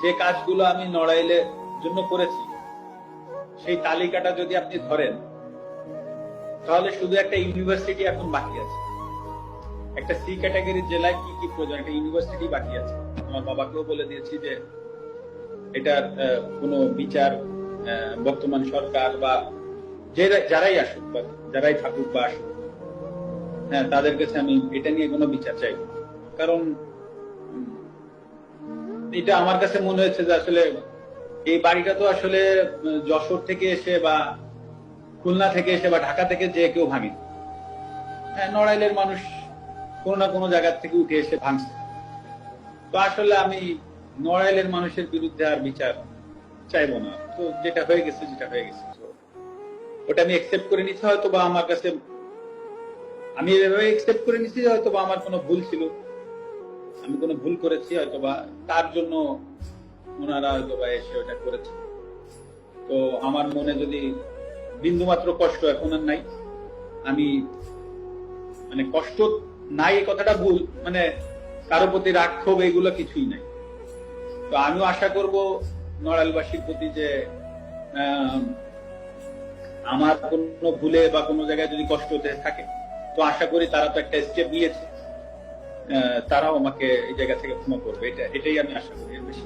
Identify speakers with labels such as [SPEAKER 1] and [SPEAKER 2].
[SPEAKER 1] যে কাজগুলো আমি নড়াইলের জন্য করেছি সেই তালিকাটা যদি আপনি ধরেন তাহলে শুধু একটা ইউনিভার্সিটি এখন বাকি আছে। একটা সি ক্যাটাগরির জেলায় কি কি প্রয়োজন, একটা ইউনিভার্সিটি বাকি আছে। আমার বাবাকেও বলে দিয়েছি যে এটার কোনো বিচার বর্তমান সরকার বা যারাই আসুক বা যারাই থাকুক বা আসুক, হ্যাঁ, তাদের কাছে আমি এটা নিয়ে কোনো বিচার চাইব। কারণ এটা আমার কাছে মনে হয়েছে যে আসলে এই বাড়িটা তো আসলে যশোর থেকে এসে বা খুলনা থেকে এসে বা ঢাকা থেকে যে কেউ ভাঙে, হ্যাঁ, নড়াইলের মানুষ কোনো না কোনো জায়গা থেকে উঠে এসে ভাঙছে। তো আসলে আমি নড়াইলের মানুষের বিরুদ্ধে আর বিচার চাইবো না। তো যেটা হয়ে গেছে ওটা আমি একসেপ্ট করে নিচ্ছি। হয়তো বা আমার কাছে আমি এভাবে একসেপ্ট করে নিচ্ছি হয়তো বা আমার কোনো ভুল ছিল, আমি কোনো ভুল করেছি, হয়তো বা তার জন্য ওনারা হয়তো বা এসে ওটা করেছে। তো আমার মনে যদি বিন্দু মাত্র কষ্ট এখন আর নাই, আমি মানে কষ্ট নাই এই কথাটা ভুল, মানে কারো প্রতি রাগ ক্ষোভ এগুলো কিছুই নাই। তো আমিও আশা করব নড়াইলবাসীর প্রতি যে আমার কোনো ভুলে বা কোনো জায়গায় যদি কষ্ট হতে থাকে, তো আশা করি তারা তো একটা স্টেপ নিয়েছে, তারাও আমাকে এই জায়গা থেকে ক্ষমা করবে। এটাই আমি আশা করি, এর বেশি